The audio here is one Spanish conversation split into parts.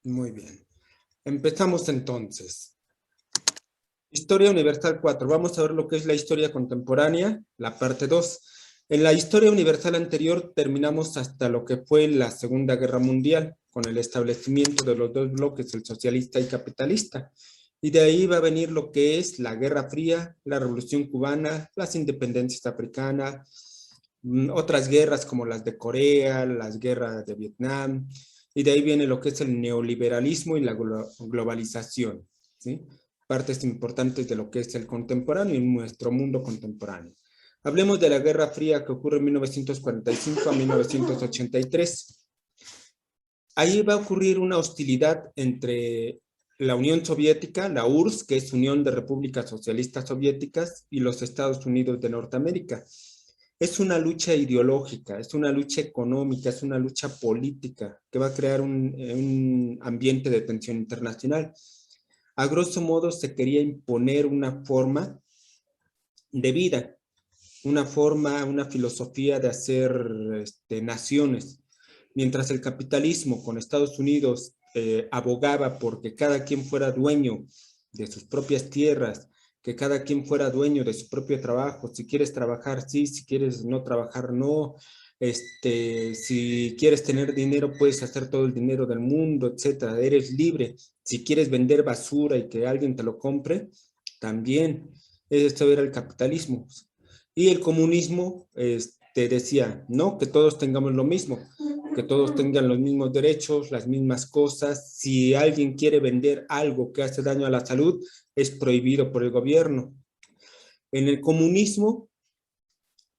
Muy bien. Empezamos entonces. Historia Universal 4. Vamos a ver lo que es la historia contemporánea, la parte 2. En la historia universal anterior terminamos hasta lo que fue la Segunda Guerra Mundial, con el establecimiento de los dos bloques, el socialista y capitalista. Y de ahí va a venir lo que es la Guerra Fría, la Revolución Cubana, las independencias africanas, otras guerras como las de Corea, las guerras de Vietnam, y de ahí viene lo que es el neoliberalismo y la globalización, ¿sí? Partes importantes de lo que es el contemporáneo y nuestro mundo contemporáneo. Hablemos de la Guerra Fría que ocurre en 1945 a 1983. Ahí va a ocurrir una hostilidad entre la Unión Soviética, la URSS, que es Unión de Repúblicas Socialistas Soviéticas, y los Estados Unidos de Norteamérica. Es una lucha ideológica, es una lucha económica, es una lucha política que va a crear un ambiente de tensión internacional. A grosso modo se quería imponer una forma de vida, una forma, una filosofía de hacer naciones. Mientras el capitalismo con Estados Unidos abogaba porque cada quien fuera dueño de sus propias tierras, que cada quien fuera dueño de su propio trabajo. Si quieres trabajar, sí; si quieres no trabajar, no. Si quieres tener dinero, puedes hacer todo el dinero del mundo, etcétera. Eres libre. Si quieres vender basura y que alguien te lo compre, también. Esto era el capitalismo. Y el comunismo decía, no, que todos tengamos lo mismo, que todos tengan los mismos derechos, las mismas cosas. Si alguien quiere vender algo que hace daño a la salud, es prohibido por el gobierno. En el comunismo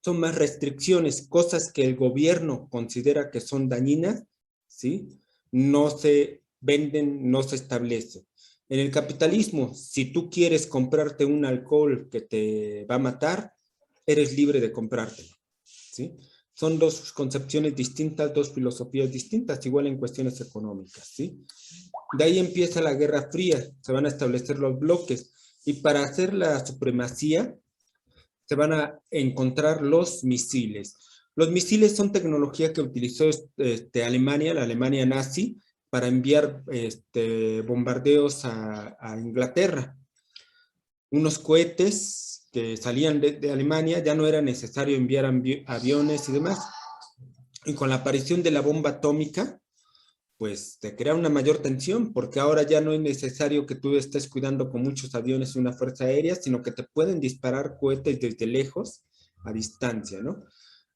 son más restricciones, cosas que el gobierno considera que son dañinas, ¿sí? No se venden, no se establece. En el capitalismo, si tú quieres comprarte un alcohol que te va a matar, eres libre de comprártelo, ¿sí? Son dos concepciones distintas, dos filosofías distintas, igual en cuestiones económicas, ¿sí? De ahí empieza la Guerra Fría, se van a establecer los bloques, y para hacer la supremacía se van a encontrar los misiles. Los misiles son tecnología que utilizó Alemania, la Alemania nazi, para enviar bombardeos a Inglaterra. Unos cohetes que salían de Alemania, ya no era necesario enviar aviones y demás. Y con la aparición de la bomba atómica, pues te crea una mayor tensión, porque ahora ya no es necesario que tú estés cuidando con muchos aviones y una fuerza aérea, sino que te pueden disparar cohetes desde lejos, a distancia, ¿no?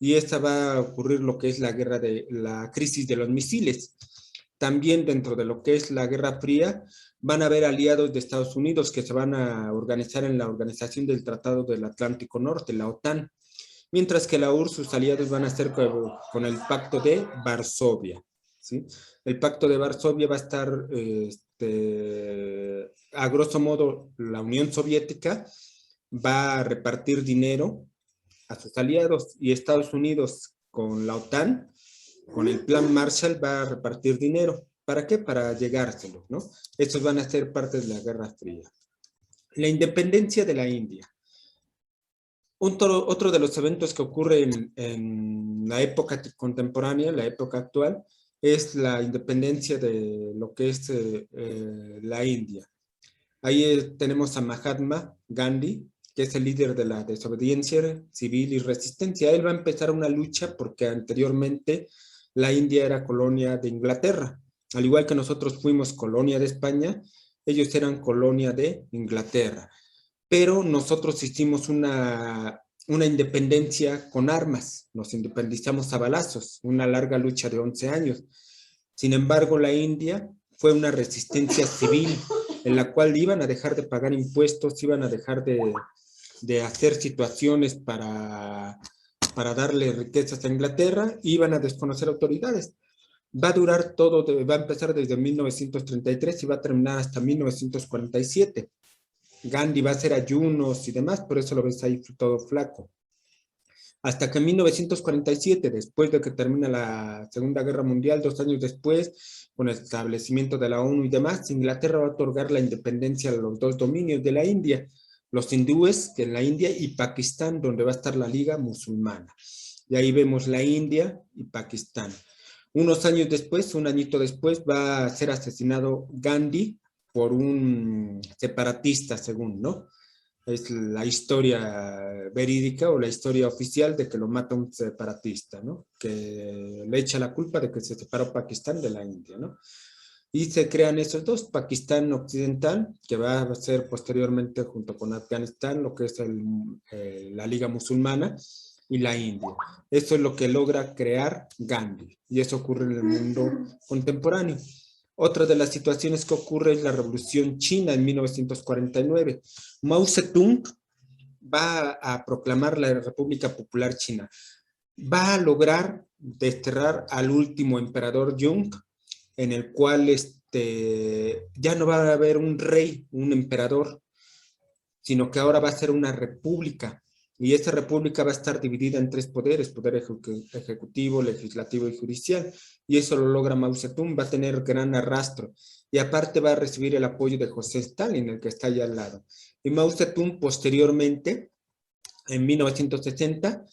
Y esta va a ocurrir lo que es la crisis de los misiles. También dentro de lo que es la Guerra Fría, van a haber aliados de Estados Unidos que se van a organizar en la Organización del Tratado del Atlántico Norte, la OTAN, mientras que la URSS, sus aliados van a ser con el Pacto de Varsovia, ¿sí? El Pacto de Varsovia va a estar, a grosso modo, la Unión Soviética va a repartir dinero a sus aliados, y Estados Unidos con la OTAN, con el Plan Marshall, va a repartir dinero. ¿Para qué? Para llegárselo, ¿no? Estos van a ser parte de la Guerra Fría. La independencia de la India. Otro de los eventos que ocurre en la época contemporánea, la época actual, es la independencia de lo que es la India. Ahí tenemos a Mahatma Gandhi, que es el líder de la desobediencia civil y resistencia. Él va a empezar una lucha porque anteriormente la India era colonia de Inglaterra. Al igual que nosotros fuimos colonia de España, ellos eran colonia de Inglaterra. Pero nosotros hicimos una independencia con armas, nos independizamos a balazos, una larga lucha de 11 años. Sin embargo, la India fue una resistencia civil en la cual iban a dejar de pagar impuestos, iban a dejar de hacer situaciones para darle riquezas a Inglaterra, iban a desconocer autoridades. Va a durar todo, va a empezar desde 1933 y va a terminar hasta 1947. Gandhi va a hacer ayunos y demás, por eso lo ves ahí todo flaco. Hasta que en 1947, después de que termina la Segunda Guerra Mundial, 2 años después, con el establecimiento de la ONU y demás, Inglaterra va a otorgar la independencia a los dos dominios de la India, los hindúes, que en la India, y Pakistán, donde va a estar la Liga Musulmana. Y ahí vemos la India y Pakistán. Unos años después, un añito después, va a ser asesinado Gandhi por un separatista, según, ¿no? Es la historia verídica o la historia oficial de que lo mata un separatista, ¿no? Que le echa la culpa de que se separó Pakistán de la India, ¿no? Y se crean esos dos, Pakistán Occidental, que va a ser posteriormente junto con Afganistán, lo que es la Liga Musulmana, y la India. Eso es lo que logra crear Gandhi, y eso ocurre en el mundo contemporáneo. Otra de las situaciones que ocurre es la Revolución China en 1949. Mao Zedong va a proclamar la República Popular China. Va a lograr desterrar al último emperador Jung, en el cual ya no va a haber un rey, un emperador, sino que ahora va a ser una república. Y esa república va a estar dividida en tres poderes, poder ejecutivo, legislativo y judicial. Y eso lo logra Mao Zedong, va a tener gran arrastro. Y aparte va a recibir el apoyo de José Stalin, el que está allá al lado. Y Mao Zedong posteriormente, en 1960,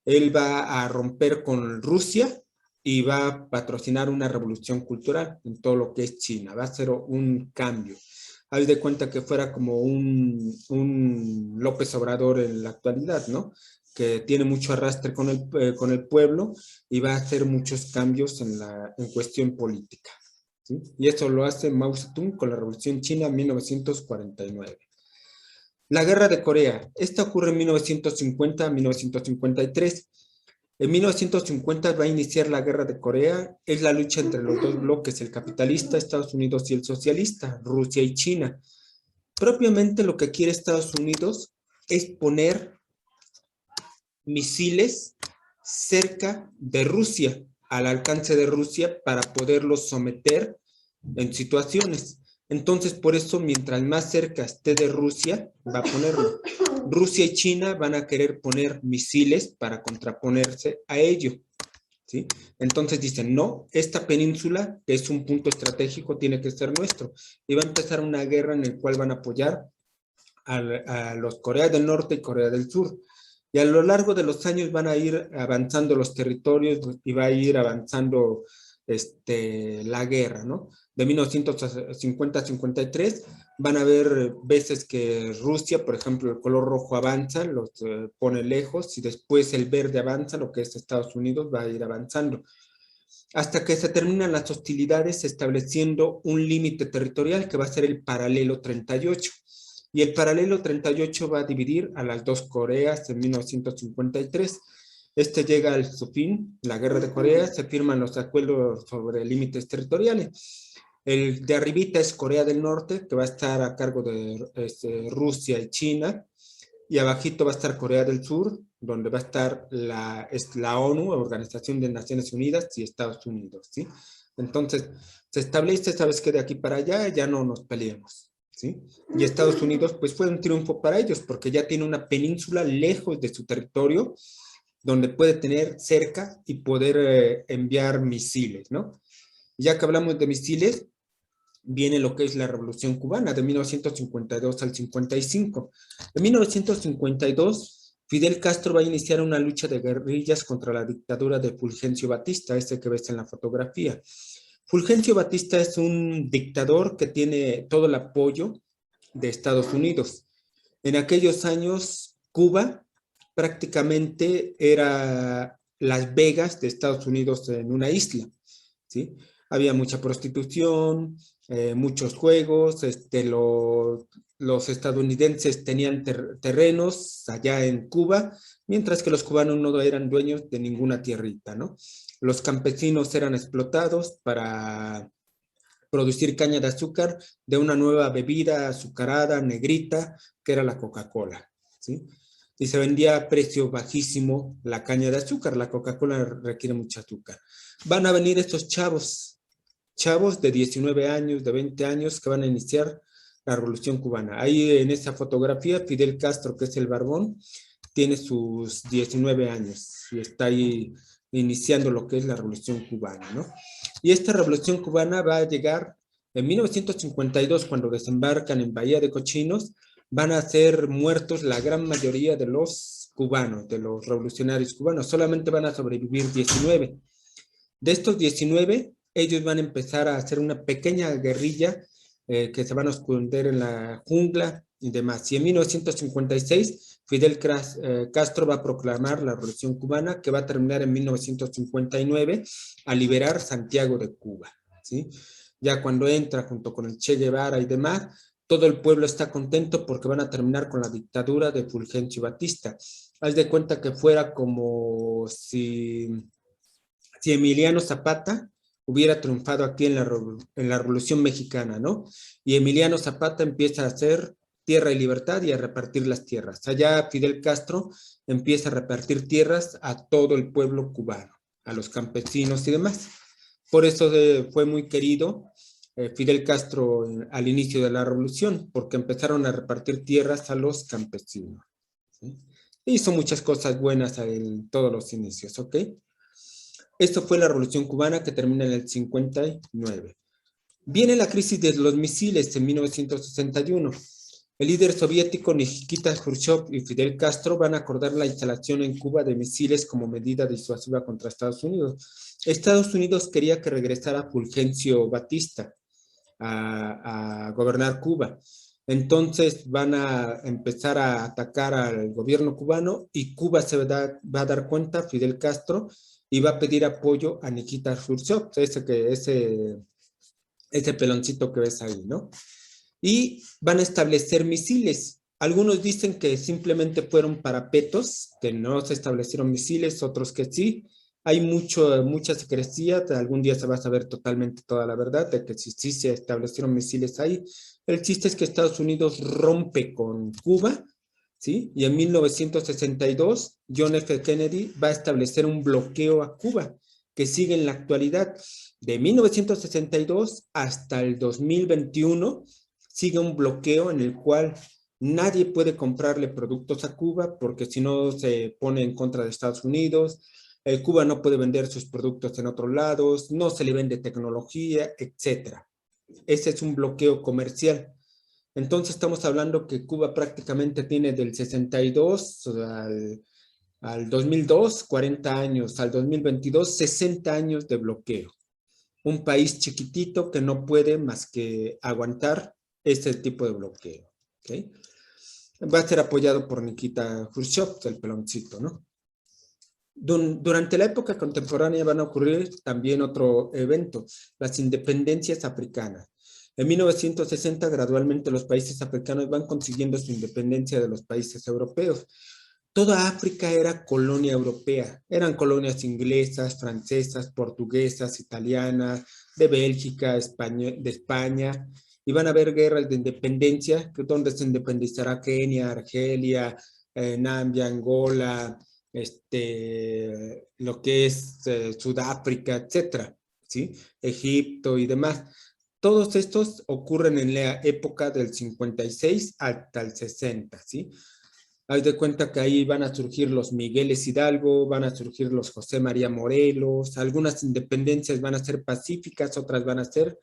él va a romper con Rusia y va a patrocinar una revolución cultural en todo lo que es China. Va a ser un cambio. Haz de cuenta que fuera como un López Obrador en la actualidad, ¿no? Que tiene mucho arrastre con el pueblo y va a hacer muchos cambios en cuestión política, ¿sí? Y eso lo hace Mao Zedong con la Revolución China en 1949. La Guerra de Corea. Esta ocurre en 1950 a 1953. En 1950 va a iniciar la Guerra de Corea. Es la lucha entre los dos bloques, el capitalista, Estados Unidos, y el socialista, Rusia y China. Propiamente lo que quiere Estados Unidos es poner misiles cerca de Rusia, al alcance de Rusia, para poderlos someter en situaciones. Entonces, por eso, mientras más cerca esté de Rusia, va a ponerlo. Rusia y China van a querer poner misiles para contraponerse a ello, ¿sí? Entonces dicen, no, esta península, que es un punto estratégico, tiene que ser nuestro. Y va a empezar una guerra en la cual van a apoyar a los Corea del Norte y Corea del Sur. Y a lo largo de los años van a ir avanzando los territorios y va a ir avanzando la guerra, ¿no? De 1950 a 53 van a haber veces que Rusia, por ejemplo, el color rojo avanza, los pone lejos, y después el verde avanza, lo que es Estados Unidos va a ir avanzando, hasta que se terminan las hostilidades estableciendo un límite territorial que va a ser el paralelo 38. Y el paralelo 38 va a dividir a las dos Coreas en 1953. Este llega a su fin, la Guerra de Corea, se firman los acuerdos sobre límites territoriales. El de arribita es Corea del Norte, que va a estar a cargo de Rusia y China, y abajito va a estar Corea del Sur, donde va a estar la ONU, Organización de Naciones Unidas, y Estados Unidos, ¿sí? Entonces, se establece, sabes que de aquí para allá ya no nos peleemos, ¿sí? Y Estados Unidos, pues fue un triunfo para ellos, porque ya tiene una península lejos de su territorio, donde puede tener cerca y poder enviar misiles, ¿no? Ya que hablamos de misiles, viene lo que es la Revolución Cubana de 1952 al 55. En 1952, Fidel Castro va a iniciar una lucha de guerrillas contra la dictadura de Fulgencio Batista, ese que ves en la fotografía. Fulgencio Batista es un dictador que tiene todo el apoyo de Estados Unidos. En aquellos años, Cuba prácticamente era Las Vegas de Estados Unidos en una isla, ¿sí? Había mucha prostitución, muchos juegos, los estadounidenses tenían terrenos allá en Cuba, mientras que los cubanos no eran dueños de ninguna tierrita, ¿no? Los campesinos eran explotados para producir caña de azúcar de una nueva bebida azucarada, negrita, que era la Coca-Cola, ¿sí? Y se vendía a precio bajísimo la caña de azúcar. La Coca-Cola requiere mucho azúcar. Van a venir estos chavos de 19 años, de 20 años, que van a iniciar la Revolución Cubana. Ahí en esa fotografía, Fidel Castro, que es el barbón, tiene sus 19 años y está ahí iniciando lo que es la Revolución Cubana, ¿no? Y esta Revolución Cubana va a llegar en 1952, cuando desembarcan en Bahía de Cochinos, van a ser muertos la gran mayoría de los cubanos, de los revolucionarios cubanos. Solamente van a sobrevivir 19. De estos 19, ellos van a empezar a hacer una pequeña guerrilla que se van a esconder en la jungla y demás. Y en 1956, Fidel Castro va a proclamar la Revolución Cubana, que va a terminar en 1959 a liberar Santiago de Cuba, ¿sí? Ya cuando entra junto con el Che Guevara y demás, todo el pueblo está contento porque van a terminar con la dictadura de Fulgencio Batista. Haz de cuenta que fuera como si Emiliano Zapata hubiera triunfado aquí en la Revolución Mexicana, ¿no? Y Emiliano Zapata empieza a hacer tierra y libertad y a repartir las tierras. Allá Fidel Castro empieza a repartir tierras a todo el pueblo cubano, a los campesinos y demás. Por eso fue muy querido Fidel Castro al inicio de la revolución, porque empezaron a repartir tierras a los campesinos, ¿sí? Hizo muchas cosas buenas en todos los inicios, ¿ok? Esto fue la Revolución Cubana que termina en el 59. Viene la crisis de los misiles en 1961. El líder soviético Nikita Khrushchev y Fidel Castro van a acordar la instalación en Cuba de misiles como medida disuasiva contra Estados Unidos. Estados Unidos quería que regresara Fulgencio Batista a gobernar Cuba. Entonces van a empezar a atacar al gobierno cubano y Cuba se va a dar cuenta, Fidel Castro, y va a pedir apoyo a Nikita Khrushchev, ese peloncito que ves ahí, ¿no? Y van a establecer misiles. Algunos dicen que simplemente fueron parapetos, que no se establecieron misiles, otros que sí. Hay mucha secrecía, algún día se va a saber totalmente toda la verdad de que sí se establecieron misiles ahí. El chiste es que Estados Unidos rompe con Cuba, ¿sí? Y en 1962, John F. Kennedy va a establecer un bloqueo a Cuba, que sigue en la actualidad. De 1962 hasta el 2021, sigue un bloqueo en el cual nadie puede comprarle productos a Cuba porque si no se pone en contra de Estados Unidos. Cuba no puede vender sus productos en otros lados, no se le vende tecnología, etcétera. Ese es un bloqueo comercial. Entonces estamos hablando que Cuba prácticamente tiene del 62 al 2002, 40 años, al 2022, 60 años de bloqueo. Un país chiquitito que no puede más que aguantar este tipo de bloqueo, ¿okay? Va a ser apoyado por Nikita Khrushchev, el peloncito, ¿no? Durante la época contemporánea van a ocurrir también otro evento, las independencias africanas. En 1960, gradualmente los países africanos van consiguiendo su independencia de los países europeos. Toda África era colonia europea, eran colonias inglesas, francesas, portuguesas, italianas, de Bélgica, de España, y van a haber guerras de independencia, donde se independizará Kenia, Argelia, Nambia, Angola, lo que es Sudáfrica, etcétera, ¿sí? Egipto y demás. Todos estos ocurren en la época del 56 hasta el 60, ¿sí? Haz de cuenta que ahí van a surgir los Migueles Hidalgo, van a surgir los José María Morelos, algunas independencias van a ser pacíficas, otras van a ser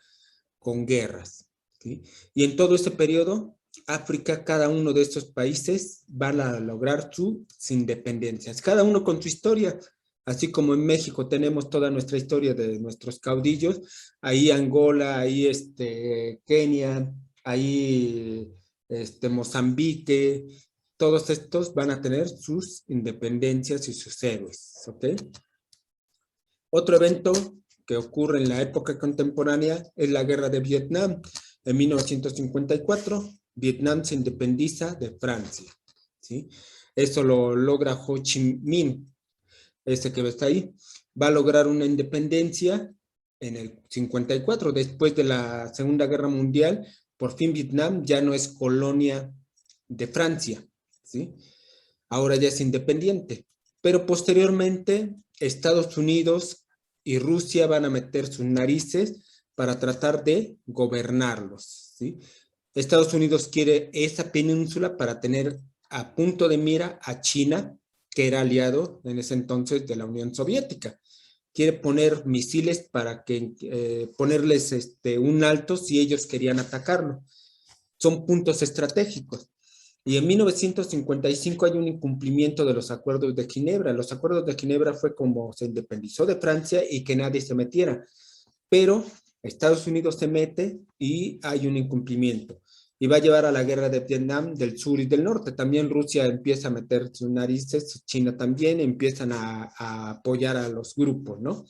con guerras, ¿sí? Y en todo ese periodo, África, cada uno de estos países van a lograr sus independencias, cada uno con su historia, así como en México tenemos toda nuestra historia de nuestros caudillos, ahí Angola, ahí Kenia, ahí Mozambique, todos estos van a tener sus independencias y sus héroes, ¿ok? Otro evento que ocurre en la época contemporánea es la guerra de Vietnam. En 1954, Vietnam se independiza de Francia, ¿sí? Eso lo logra Ho Chi Minh, ese que ves ahí. Va a lograr una independencia en el 54, después de la Segunda Guerra Mundial. Por fin Vietnam ya no es colonia de Francia, ¿sí? Ahora ya es independiente. Pero posteriormente, Estados Unidos y Rusia van a meter sus narices para tratar de gobernarlos, ¿sí? Estados Unidos quiere esa península para tener a punto de mira a China, que era aliado en ese entonces de la Unión Soviética. Quiere poner misiles para ponerles un alto si ellos querían atacarlo. Son puntos estratégicos. Y en 1955 hay un incumplimiento de los acuerdos de Ginebra. Los acuerdos de Ginebra fue como se independizó de Francia y que nadie se metiera. Pero Estados Unidos se mete y hay un incumplimiento. Y va a llevar a la guerra de Vietnam del sur y del norte. También Rusia empieza a meter sus narices, China también, empiezan a apoyar a los grupos, ¿no?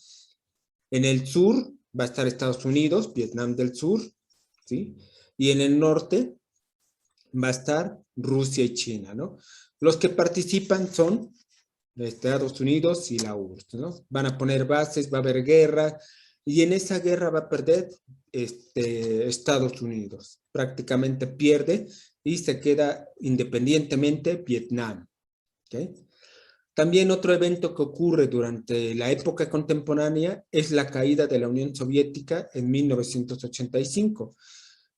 En el sur va a estar Estados Unidos, Vietnam del Sur, ¿sí? Y en el norte va a estar Rusia y China, ¿no? Los que participan son Estados Unidos y la URSS, ¿no? Van a poner bases, va a haber guerra, y en esa guerra va a perder Estados Unidos. Prácticamente pierde y se queda independientemente Vietnam, ¿ok? También otro evento que ocurre durante la época contemporánea es la caída de la Unión Soviética en 1985.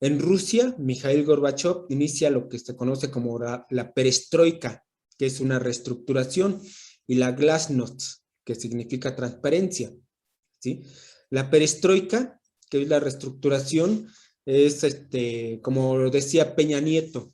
En Rusia, Mikhail Gorbachev inicia lo que se conoce como la perestroika, que es una reestructuración, y la glasnost, que significa transparencia, ¿sí? La perestroika, que es la reestructuración, es, como lo decía Peña Nieto,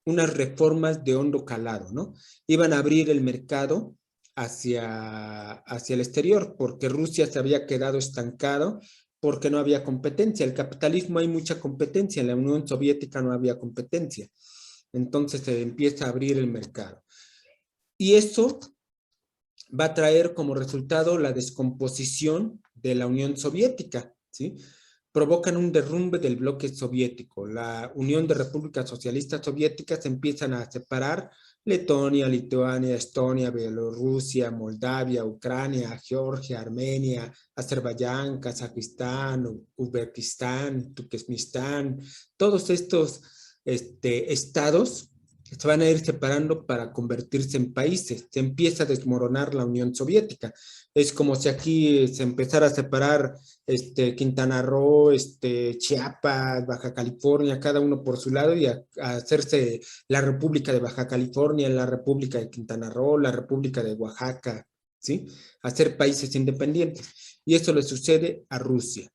unas reformas de hondo calado, ¿no? Iban a abrir el mercado hacia el exterior, porque Rusia se había quedado estancado porque no había competencia. El capitalismo hay mucha competencia, en la Unión Soviética no había competencia. Entonces se empieza a abrir el mercado. Y eso va a traer como resultado la descomposición de la Unión Soviética, ¿sí? Provocan un derrumbe del bloque soviético. La Unión de Repúblicas Socialistas Soviéticas se empiezan a separar: Letonia, Lituania, Estonia, Bielorrusia, Moldavia, Ucrania, Georgia, Armenia, Azerbaiyán, Kazajistán, Uzbekistán, Turkmenistán. Todos estos estados se van a ir separando para convertirse en países. Se empieza a desmoronar la Unión Soviética. Es como si aquí se empezara a separar Quintana Roo, Chiapas, Baja California, cada uno por su lado, y a hacerse la República de Baja California, la República de Quintana Roo, la República de Oaxaca, ¿sí? Hacer países independientes. Y eso le sucede a Rusia.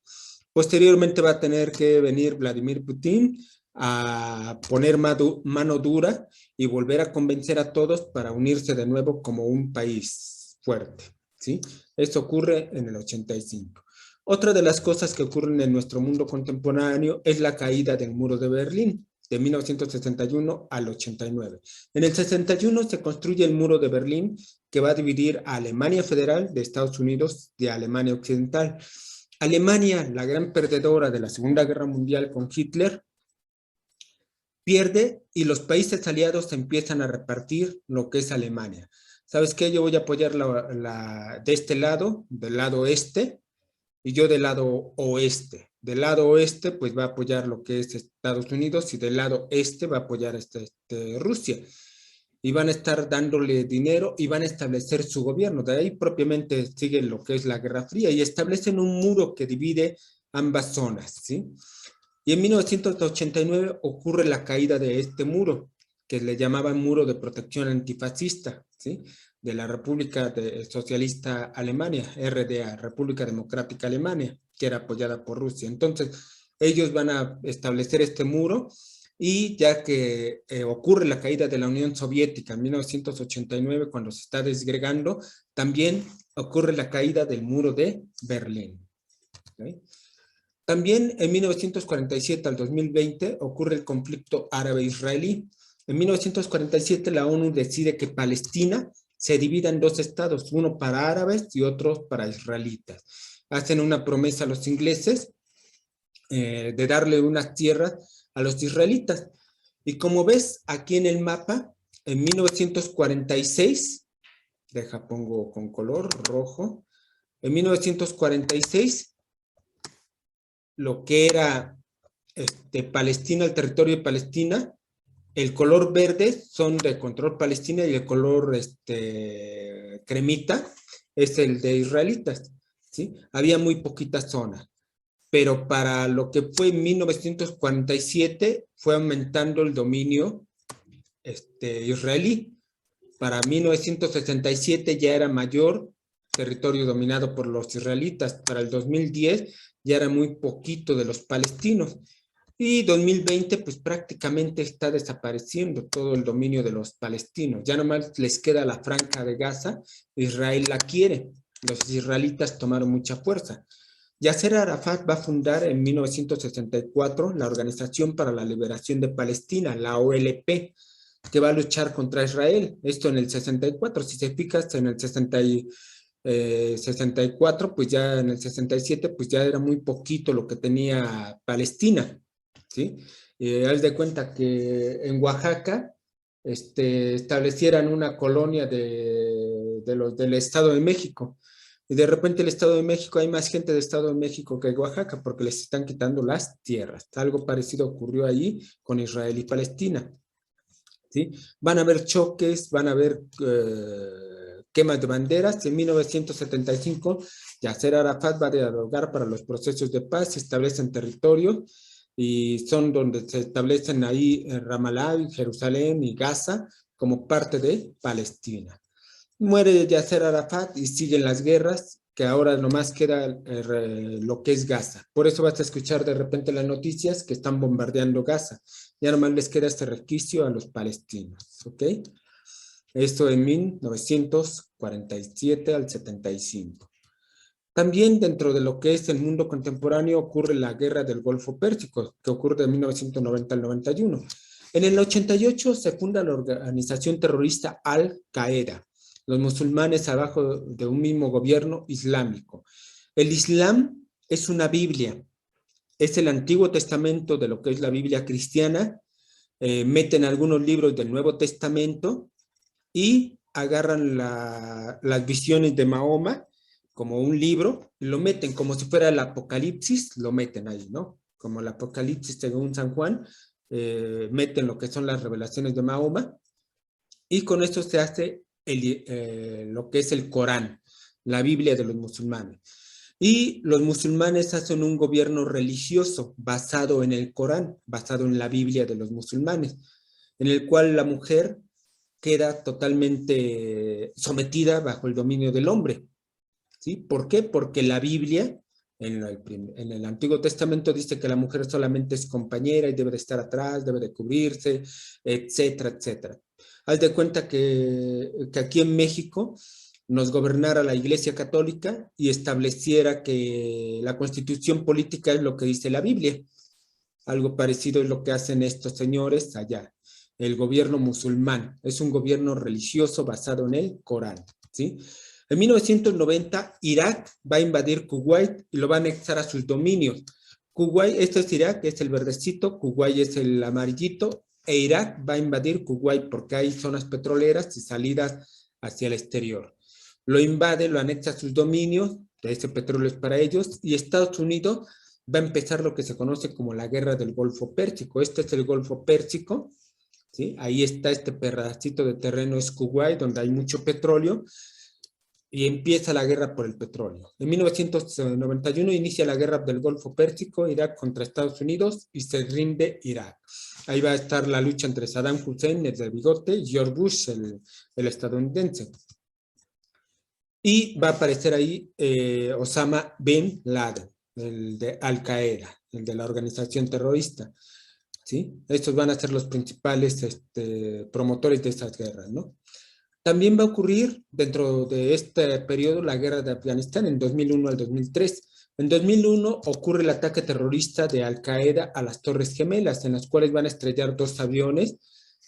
Posteriormente va a tener que venir Vladimir Putin a poner mano dura y volver a convencer a todos para unirse de nuevo como un país fuerte, ¿sí? Esto ocurre en el 85. Otra de las cosas que ocurren en nuestro mundo contemporáneo es la caída del muro de Berlín, de 1961 al 89. En el 61 se construye el muro de Berlín, que va a dividir a Alemania Federal de Estados Unidos de Alemania Occidental. Alemania, la gran perdedora de la Segunda Guerra Mundial con Hitler, pierde y los países aliados empiezan a repartir lo que es Alemania. ¿Sabes qué? Yo voy a apoyar de este lado, del lado este, y yo del lado oeste. Del lado oeste, pues va a apoyar lo que es Estados Unidos, y del lado este va a apoyar Rusia. Y van a estar dándole dinero y van a establecer su gobierno. De ahí propiamente sigue lo que es la Guerra Fría y establecen un muro que divide ambas zonas, ¿sí? Y en 1989 ocurre la caída de este muro, que le llamaban Muro de Protección Antifascista, ¿sí? De la República Socialista Alemania, RDA, República Democrática Alemania, que era apoyada por Rusia. Entonces, ellos van a establecer este muro, y ya que ocurre la caída de la Unión Soviética en 1989, cuando se está desgregando, también ocurre la caída del muro de Berlín, ¿okay? También en 1947 al 2020 ocurre el conflicto árabe-israelí. En 1947 la ONU decide que Palestina se divida en dos estados, uno para árabes y otro para israelitas. Hacen una promesa a los ingleses de darle unas tierras a los israelitas. Y como ves aquí en el mapa, en 1946, pongo con color rojo, en 1946, lo que era Palestina, el territorio de Palestina, el color verde son de control palestino y el color cremita es el de israelitas, ¿sí? Había muy poquita zona, pero para lo que fue en 1947 fue aumentando el dominio israelí. Para 1967 ya era mayor territorio dominado por los israelitas. Para el 2010 ya era muy poquito de los palestinos. Y 2020, pues prácticamente está desapareciendo todo el dominio de los palestinos. Ya nomás les queda la franja de Gaza. Israel la quiere. Los israelitas tomaron mucha fuerza. Yasser Arafat va a fundar en 1964 la Organización para la Liberación de Palestina, la OLP, que va a luchar contra Israel. Esto en el 64. Si se fijas, en el 64, pues ya en el 67, pues ya era muy poquito lo que tenía Palestina, ¿sí? Haz de cuenta que en Oaxaca establecieran una colonia de los del Estado de México, y de repente el Estado de México, hay más gente del Estado de México que de Oaxaca, porque les están quitando las tierras. Algo parecido ocurrió allí con Israel y Palestina, ¿sí? Van a haber choques, van a haber quemas de banderas. En 1975, Yasser Arafat va a dialogar para los procesos de paz, se establecen territorios y son donde se establecen ahí Ramallah, Jerusalén y Gaza como parte de Palestina. Muere Yasser Arafat y siguen las guerras, que ahora nomás queda lo que es Gaza. Por eso vas a escuchar de repente las noticias que están bombardeando Gaza. Ya nomás les queda este resquicio a los palestinos, ¿ok? Esto en 1947 al 75. También dentro de lo que es el mundo contemporáneo ocurre la guerra del Golfo Pérsico, que ocurre de 1990 al 91. En el 88 se funda la organización terrorista Al-Qaeda, los musulmanes abajo de un mismo gobierno islámico. El Islam es una Biblia, es el Antiguo Testamento de lo que es la Biblia cristiana, meten algunos libros del Nuevo Testamento y agarran las visiones de Mahoma como un libro, lo meten como si fuera el Apocalipsis, lo meten ahí, ¿no? Como el Apocalipsis según San Juan, meten lo que son las revelaciones de Mahoma, y con esto se hace lo que es el Corán, la Biblia de los musulmanes. Y los musulmanes hacen un gobierno religioso basado en el Corán, basado en la Biblia de los musulmanes, en el cual la mujer queda totalmente sometida bajo el dominio del hombre, ¿sí? ¿Por qué? Porque la Biblia, en el Antiguo Testamento, dice que la mujer solamente es compañera y debe de estar atrás, debe de cubrirse, etcétera, etcétera. Haz de cuenta que aquí en México nos gobernara la Iglesia Católica y estableciera que la constitución política es lo que dice la Biblia. Algo parecido es lo que hacen estos señores allá. El gobierno musulmán es un gobierno religioso basado en el Corán, ¿sí? En 1990, Irak va a invadir Kuwait y lo va a anexar a sus dominios. Kuwait, esto es Irak, es el verdecito, Kuwait es el amarillito, e Irak va a invadir Kuwait porque hay zonas petroleras y salidas hacia el exterior. Lo invade, lo anexa a sus dominios, ese petróleo es para ellos, y Estados Unidos va a empezar lo que se conoce como la guerra del Golfo Pérsico. Este es el Golfo Pérsico, ¿sí? Ahí está este pedacito de terreno, es Kuwait, donde hay mucho petróleo, y empieza la guerra por el petróleo. En 1991 inicia la guerra del Golfo Pérsico, Irak contra Estados Unidos, y se rinde Irak. Ahí va a estar la lucha entre Saddam Hussein, el del bigote, y George Bush, el estadounidense. Y va a aparecer ahí Osama Bin Laden, el de Al-Qaeda, el de la organización terrorista, ¿sí? Estos van a ser los principales promotores de esas guerras, ¿no? También va a ocurrir dentro de este periodo la guerra de Afganistán en 2001 al 2003. En 2001 ocurre el ataque terrorista de Al-Qaeda a las Torres Gemelas, en las cuales van a estrellar dos aviones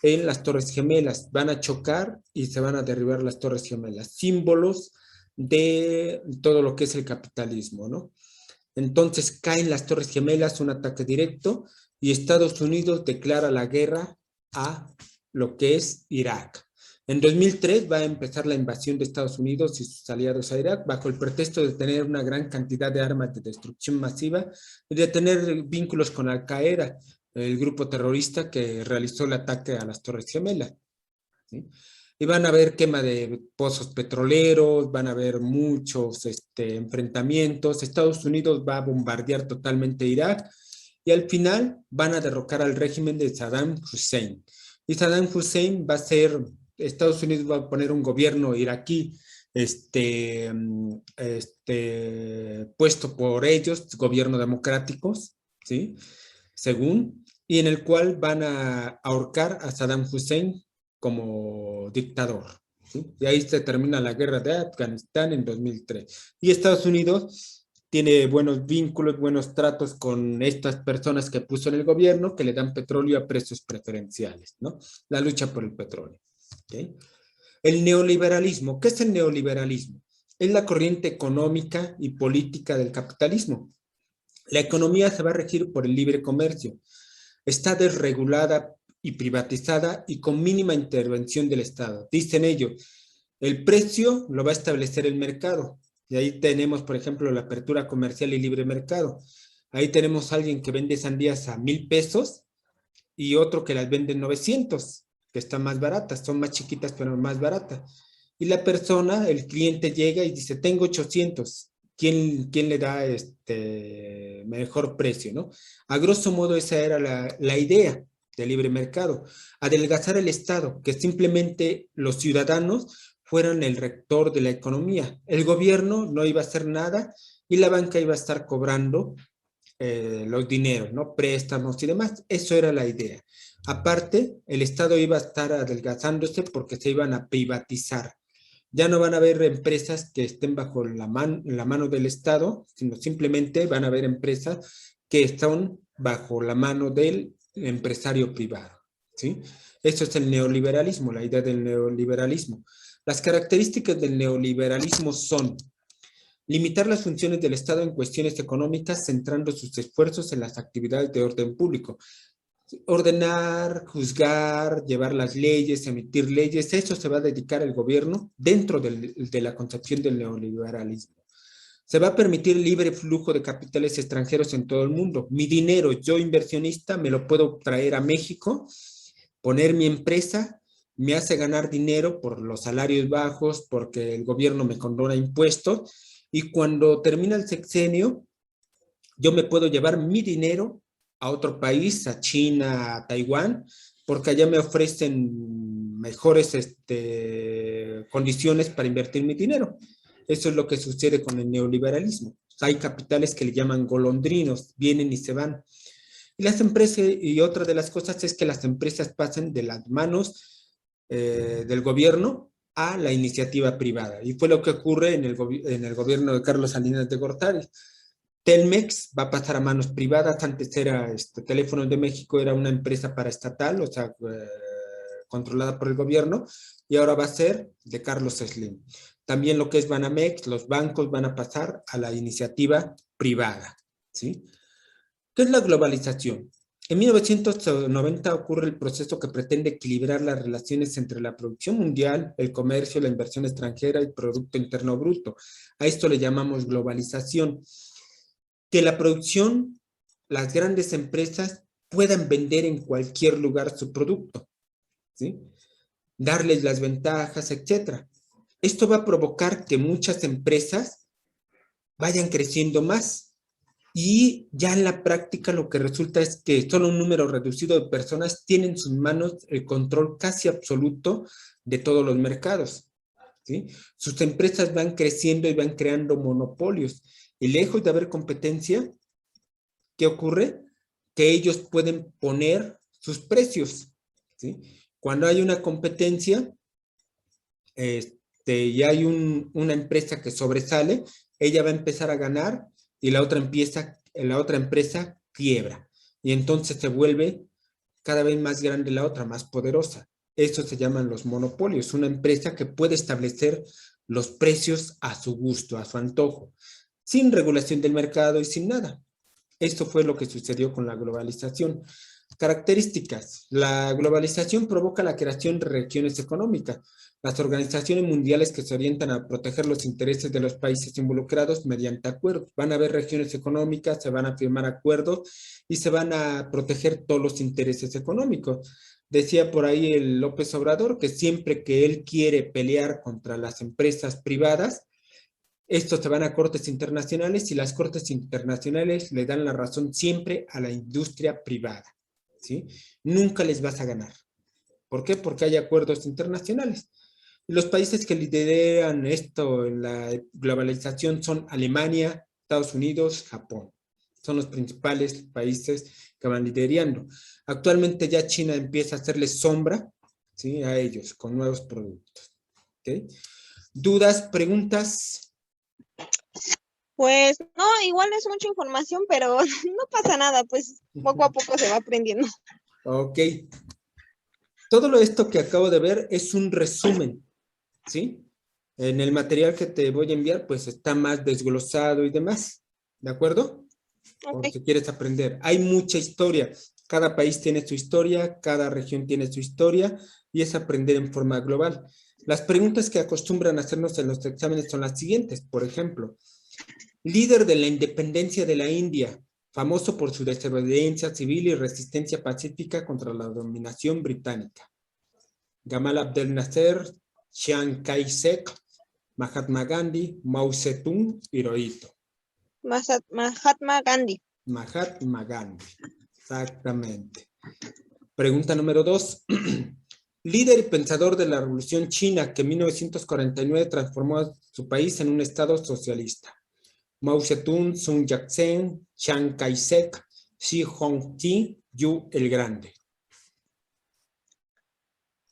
en las Torres Gemelas. Van a chocar y se van a derribar las Torres Gemelas, símbolos de todo lo que es el capitalismo, ¿no? Entonces caen las Torres Gemelas, un ataque directo, y Estados Unidos declara la guerra a lo que es Irak. En 2003 va a empezar la invasión de Estados Unidos y sus aliados a Irak bajo el pretexto de tener una gran cantidad de armas de destrucción masiva y de tener vínculos con Al-Qaeda, el grupo terrorista que realizó el ataque a las Torres Gemelas, ¿sí? Y van a haber quema de pozos petroleros, van a haber muchos enfrentamientos. Estados Unidos va a bombardear totalmente Irak y al final van a derrocar al régimen de Saddam Hussein. Y Saddam Hussein va a ser, Estados Unidos va a poner un gobierno iraquí puesto por ellos, gobierno democráticos, ¿sí? según, y en el cual van a ahorcar a Saddam Hussein como dictador. ¿Sí? Y ahí se termina la guerra de Afganistán en 2003. Y Estados Unidos tiene buenos vínculos, buenos tratos con estas personas que puso en el gobierno, que le dan petróleo a precios preferenciales, ¿no? La lucha por el petróleo. ¿Okay? El neoliberalismo. ¿Qué es el neoliberalismo? Es la corriente económica y política del capitalismo. La economía se va a regir por el libre comercio. Está desregulada y privatizada y con mínima intervención del Estado. Dicen ellos, el precio lo va a establecer el mercado. Y ahí tenemos, por ejemplo, la apertura comercial y libre mercado. Ahí tenemos a alguien que vende sandías a 1,000 pesos y otro que las vende en 900, que están más baratas, son más chiquitas pero más baratas. Y la persona, el cliente llega y dice, tengo 800. ¿Quién le da este mejor precio, no? A grosso modo esa era la idea del libre mercado. Adelgazar el Estado, que simplemente los ciudadanos fueran el rector de la economía. El gobierno no iba a hacer nada y la banca iba a estar cobrando los dineros, ¿no? Préstamos y demás. Eso era la idea. Aparte, el Estado iba a estar adelgazándose porque se iban a privatizar. Ya no van a haber empresas que estén bajo la mano del Estado, sino simplemente van a haber empresas que están bajo la mano del empresario privado, ¿sí? Eso es el neoliberalismo, la idea del neoliberalismo. Las características del neoliberalismo son limitar las funciones del Estado en cuestiones económicas, centrando sus esfuerzos en las actividades de orden público. Ordenar, juzgar, llevar las leyes, emitir leyes, eso se va a dedicar el gobierno dentro de la concepción del neoliberalismo. Se va a permitir libre flujo de capitales extranjeros en todo el mundo. Mi dinero, yo inversionista, me lo puedo traer a México, poner mi empresa, me hace ganar dinero por los salarios bajos, porque el gobierno me condona impuestos, y cuando termina el sexenio, yo me puedo llevar mi dinero a otro país, a China, a Taiwán, porque allá me ofrecen mejores condiciones para invertir mi dinero. Eso es lo que sucede con el neoliberalismo. Hay capitales que le llaman golondrinos, vienen y se van. Y las empresas, y otra de las cosas es que las empresas pasen de las manos del gobierno a la iniciativa privada. Y fue lo que ocurre en el gobierno de Carlos Salinas de Gortari. Telmex va a pasar a manos privadas. Antes era Teléfonos de México, era una empresa paraestatal, o sea, controlada por el gobierno, y ahora va a ser de Carlos Slim. También lo que es Banamex, los bancos van a pasar a la iniciativa privada, ¿sí? ¿Qué es la globalización? En 1990 ocurre el proceso que pretende equilibrar las relaciones entre la producción mundial, el comercio, la inversión extranjera y el Producto Interno Bruto. A esto le llamamos globalización. Que la producción, las grandes empresas puedan vender en cualquier lugar su producto, ¿sí? Darles las ventajas, etcétera. Esto va a provocar que muchas empresas vayan creciendo más y ya en la práctica lo que resulta es que solo un número reducido de personas tienen en sus manos el control casi absoluto de todos los mercados, ¿sí? Sus empresas van creciendo y van creando monopolios y lejos de haber competencia, ¿qué ocurre? Que ellos pueden poner sus precios, ¿sí? Cuando hay una competencia y hay una empresa que sobresale, ella va a empezar a ganar y la otra empresa quiebra. Y entonces se vuelve cada vez más grande la otra, más poderosa. Eso se llaman los monopolios, una empresa que puede establecer los precios a su gusto, a su antojo, sin regulación del mercado y sin nada. Esto fue lo que sucedió con la globalización. Características. La globalización provoca la creación de regiones económicas. Las organizaciones mundiales que se orientan a proteger los intereses de los países involucrados mediante acuerdos. Van a haber regiones económicas, se van a firmar acuerdos y se van a proteger todos los intereses económicos. Decía por ahí el López Obrador que siempre que él quiere pelear contra las empresas privadas, estos se van a cortes internacionales y las cortes internacionales le dan la razón siempre a la industria privada, ¿sí? Nunca les vas a ganar. ¿Por qué? Porque hay acuerdos internacionales. Los países que lideran esto en la globalización son Alemania, Estados Unidos, Japón. Son los principales países que van liderando. Actualmente ya China empieza a hacerle sombra, ¿sí?, a ellos con nuevos productos. ¿Okay? ¿Dudas, preguntas? Pues no, igual es mucha información, pero no pasa nada, pues poco a poco se va aprendiendo. Ok. Todo esto que acabo de ver es un resumen, ¿sí? En el material que te voy a enviar, pues está más desglosado y demás, ¿de acuerdo? Por Ok. si quieres aprender. Hay mucha historia. Cada país tiene su historia, cada región tiene su historia, y es aprender en forma global. Las preguntas que acostumbran a hacernos en los exámenes son las siguientes. Por ejemplo, líder de la independencia de la India, famoso por su desobediencia civil y resistencia pacífica contra la dominación británica. Gamal Abdel Nasser, Chiang Kai-shek, Mahatma Gandhi, Mao Zedong, Hirohito. Mahatma Gandhi. Mahatma Gandhi, exactamente. Pregunta número 2. Líder y pensador de la Revolución China que en 1949 transformó a su país en un estado socialista. Mao Zedong, Sun Yat-sen, Chiang Kai-shek, Xi Jinping, Yu el Grande.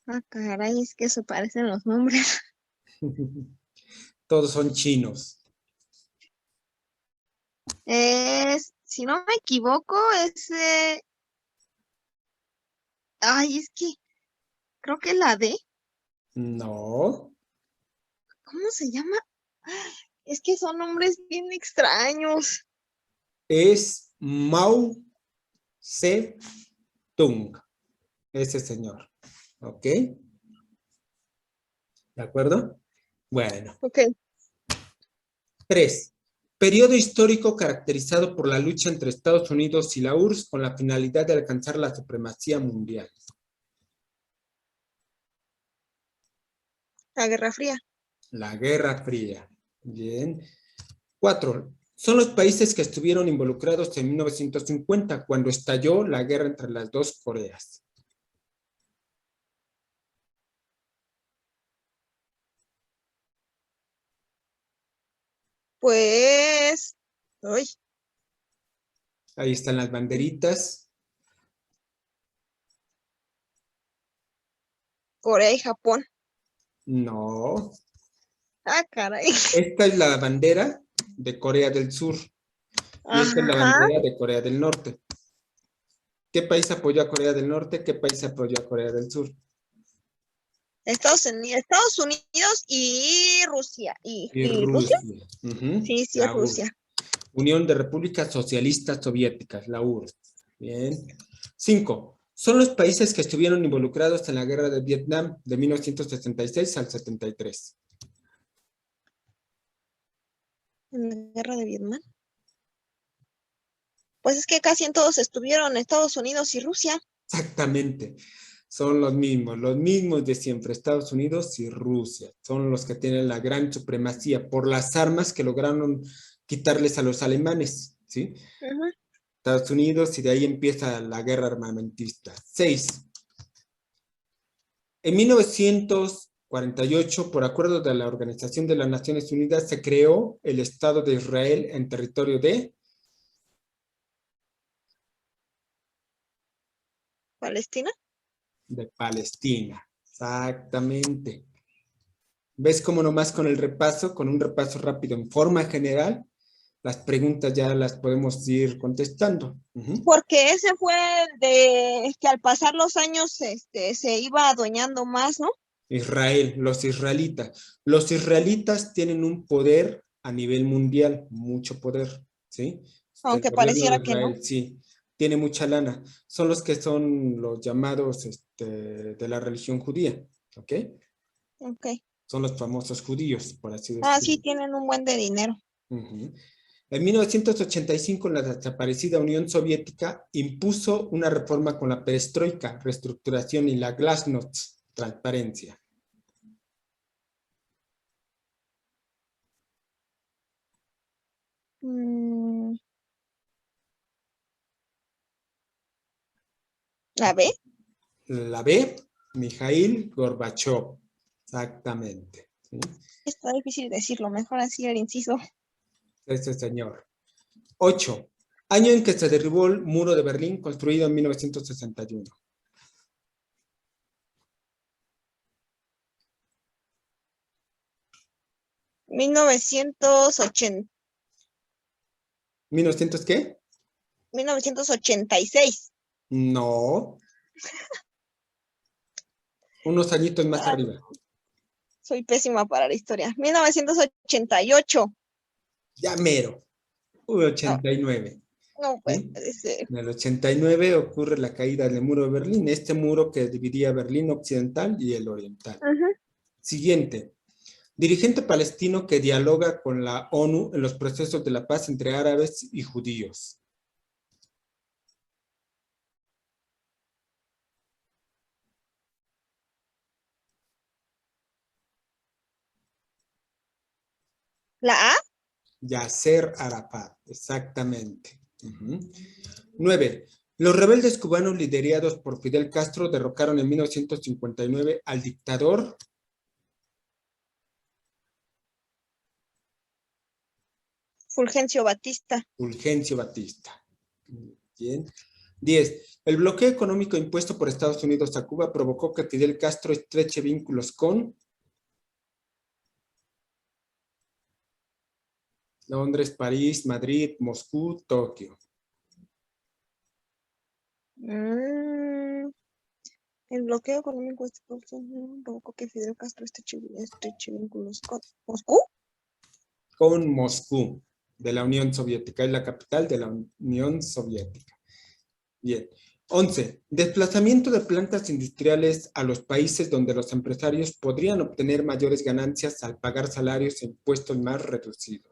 Ah, caray, es que se parecen los nombres. Todos son chinos. Si no me equivoco, ay, es que creo que la D, No, ¿cómo se llama? Es que son nombres bien extraños. es Mao Zedong, ese señor. ¿Ok? ¿De acuerdo? Bueno. Ok. 3. Periodo histórico caracterizado por la lucha entre Estados Unidos y la URSS con la finalidad de alcanzar la supremacía mundial. La Guerra Fría. La Guerra Fría. Bien. 4. Son los países que estuvieron involucrados en 1950, cuando estalló la guerra entre las dos Coreas. Pues, ay, Ahí están las banderitas. Corea y Japón. No. Ah, caray. Esta es la bandera de Corea del Sur y esta es la Ajá. bandera de Corea del Norte. ¿Qué país apoyó a Corea del Norte? ¿Qué país apoyó a Corea del Sur? Estados Unidos y Rusia. Y ¿Y Rusia? Rusia. Sí, sí, es La Rusia. URSS. Unión de Repúblicas Socialistas Soviéticas, la URSS. Bien. 5. Son los países que estuvieron involucrados en la guerra de Vietnam de 1966 al 73. En la Guerra de Vietnam. Pues es que casi en todos estuvieron Estados Unidos y Rusia. Exactamente. Son los mismos de siempre, Estados Unidos y Rusia. Son los que tienen la gran supremacía por las armas que lograron quitarles a los alemanes, ¿sí? Ajá. Estados Unidos, y de ahí empieza la guerra armamentista. 6. En 1948, por acuerdo de la Organización de las Naciones Unidas, se creó el Estado de Israel en territorio Palestina. de Palestina. Exactamente. ¿Ves cómo nomás con el repaso, con un repaso rápido en forma general, las preguntas ya las podemos ir contestando? Porque ese fue de que al pasar los años se iba adueñando más, ¿no? Israel, los israelitas. Los israelitas tienen un poder a nivel mundial, mucho poder, ¿sí? El Aunque gobierno de pareciera que no. Israel, sí, tiene mucha lana. Son los que son los llamados de la religión judía, ¿ok? Ok. Son los famosos judíos, por así Ah, sí, decirlo. tienen un buen de dinero. Ujú. En 1985, la desaparecida Unión Soviética impuso una reforma con la perestroika, reestructuración, y la glasnost, transparencia. Mm, ¿La B? La B, Mikhail Gorbachev. Exactamente. ¿Sí? Está difícil decirlo, mejor así el inciso. Ese señor. 8. Año en que se derribó el muro de Berlín, construido en 1961. 1980, ¿1900 qué? 1986. No. Unos añitos más Ah, arriba. soy pésima para la historia. 1988. Ya mero. No, 89. no puede ¿Sí? ser. En el 89 ocurre la caída del muro de Berlín, este muro que dividía Berlín occidental y el oriental. Ujú. Siguiente. Dirigente palestino que dialoga con la ONU en los procesos de la paz entre árabes y judíos. La A. Yasser Arafat, exactamente. 9. Los rebeldes cubanos liderados por Fidel Castro derrocaron en 1959 al dictador Fulgencio Batista. Fulgencio Batista. Bien. 10. El bloqueo económico impuesto por Estados Unidos a Cuba provocó que Fidel Castro estreche vínculos con Londres, París, Madrid, Moscú, Tokio. El bloqueo económico provocó que Fidel Castro estreche vínculos con Moscú. Con Moscú, de la Unión Soviética. Es la capital de la Unión Soviética. Bien. 11. Desplazamiento de plantas industriales a los países donde los empresarios podrían obtener mayores ganancias al pagar salarios e impuestos más reducidos.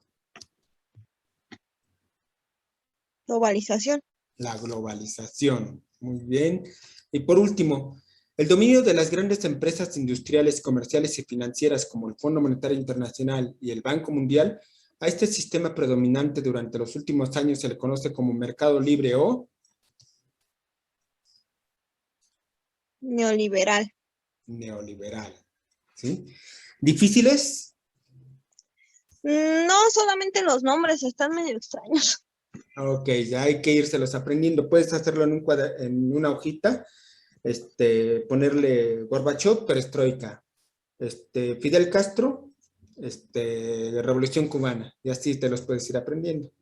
Globalización. La globalización. Muy bien. Y por último, el dominio de las grandes empresas industriales, comerciales y financieras como el Fondo Monetario Internacional y el Banco Mundial, a este sistema predominante durante los últimos años se le conoce como mercado libre o Neoliberal. neoliberal. ¿Sí? ¿Difíciles? No, solamente los nombres están medio extraños. Ok, ya hay que irselos aprendiendo. Puedes hacerlo en una hojita, ponerle Gorbachev, perestroika, Fidel Castro, Revolución Cubana, y así te los puedes ir aprendiendo.